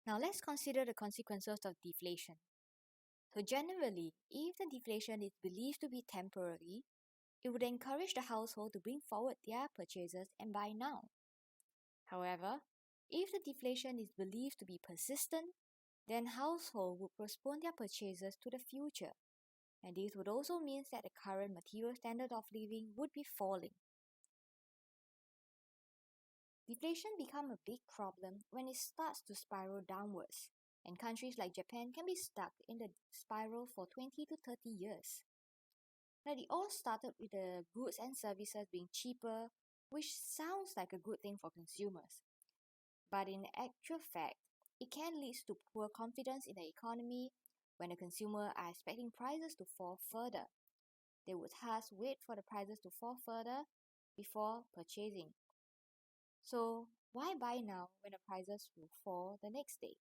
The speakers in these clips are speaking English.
Now let's consider the consequences of deflation. So generally, if the deflation is believed to be temporary, it would encourage the household to bring forward their purchases and buy now. However, if the deflation is believed to be persistent, then households would postpone their purchases to the future. And this would also mean that the current material standard of living would be falling. Deflation becomes a big problem when it starts to spiral downwards, and countries like Japan can be stuck in the spiral for 20 to 30 years. Now, it all started with the goods and services being cheaper, which sounds like a good thing for consumers. But in actual fact, it can lead to poor confidence in the economy when the consumer are expecting prices to fall further. They would thus wait for the prices to fall further before purchasing. So, why buy now when the prices will fall the next day?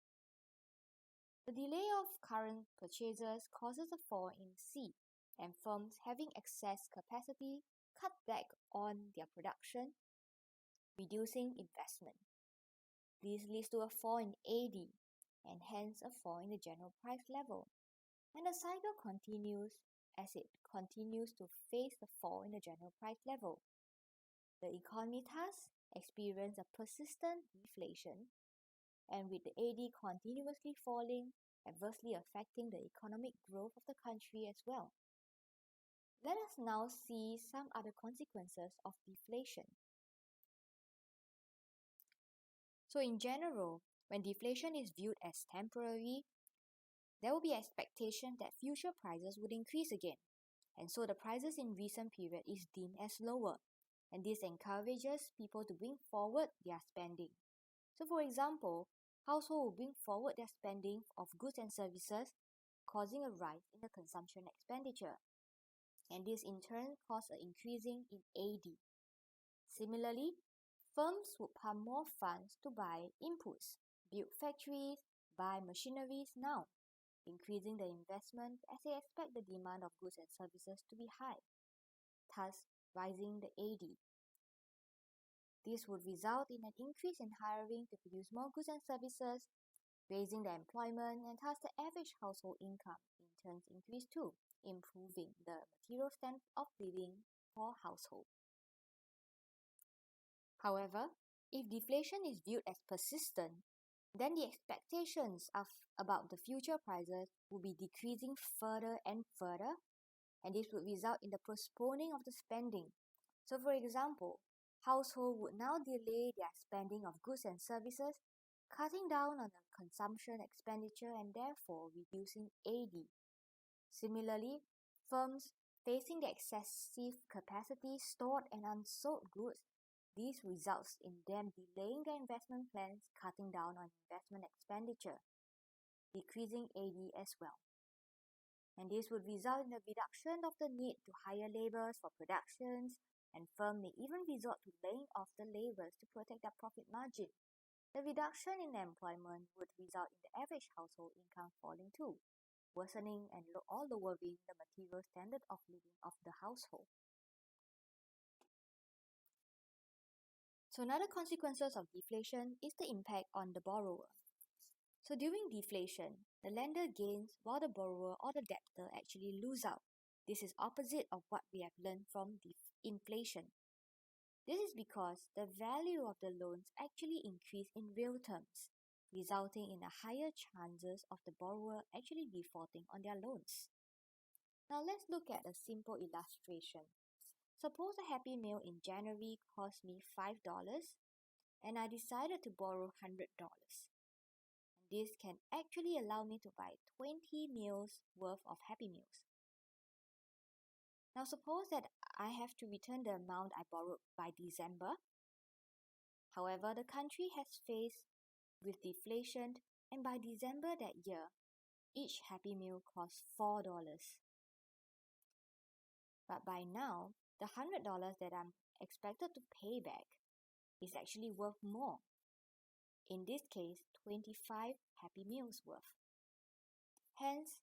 The delay of current purchases causes a fall in C, and firms having excess capacity cut back on their production, reducing investment. This leads to a fall in AD, and hence a fall in the general price level. And the cycle continues as it continues to face the fall in the general price level. The economy thus experiences a persistent deflation, and with the AD continuously falling, adversely affecting the economic growth of the country as well. Let us now see some other consequences of deflation. So in general, when deflation is viewed as temporary, there will be expectation that future prices would increase again, and so the prices in recent period is deemed as lower, and this encourages people to bring forward their spending. So for example, households will bring forward their spending of goods and services, causing a rise in the consumption expenditure, and this in turn causes an increasing in AD. Similarly, firms would pump more funds to buy inputs, build factories, buy machineries now, increasing the investment as they expect the demand of goods and services to be high, thus rising the AD. This would result in an increase in hiring to produce more goods and services, raising the employment, and thus the average household income in turn increase too, improving the material standard of living for household. However, if deflation is viewed as persistent, then the expectations about the future prices will be decreasing further and further, and this would result in the postponing of the spending. So for example, households would now delay their spending of goods and services, cutting down on the consumption expenditure and therefore reducing AD. Similarly, firms facing the excessive capacity stored and unsold goods, this results in them delaying their investment plans, cutting down on investment expenditure, decreasing AD as well. And this would result in a reduction of the need to hire laborers for productions, and firms may even resort to laying off the laborers to protect their profit margin. The reduction in employment would result in the average household income falling too, worsening and lowering the material standard of living of the household. So another consequences of deflation is the impact on the borrower. So during deflation, the lender gains while the borrower or the debtor actually lose out. This is opposite of what we have learned from inflation. This is because the value of the loans actually increase in real terms, resulting in a higher chances of the borrower actually defaulting on their loans. Now let's look at a simple illustration. Suppose a Happy Meal in January cost me $5 and I decided to borrow $100. This can actually allow me to buy 20 meals worth of Happy Meals. Now suppose that I have to return the amount I borrowed by December. However, the country has faced with deflation, and by December that year, each Happy Meal costs $4. But by now, the $100 that I'm expected to pay back is actually worth more. In this case, 25 Happy Meals worth. Hence,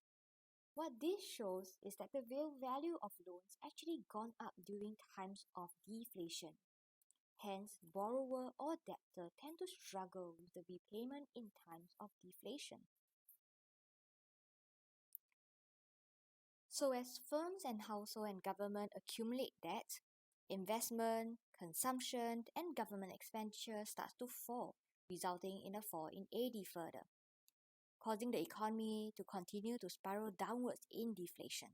what this shows is that the real value of loans actually gone up during times of deflation. Hence, borrower or debtor tend to struggle with the repayment in times of deflation. So as firms and household and government accumulate debt, investment, consumption, and government expenditure starts to fall, resulting in a fall in AD further, causing the economy to continue to spiral downwards in deflation.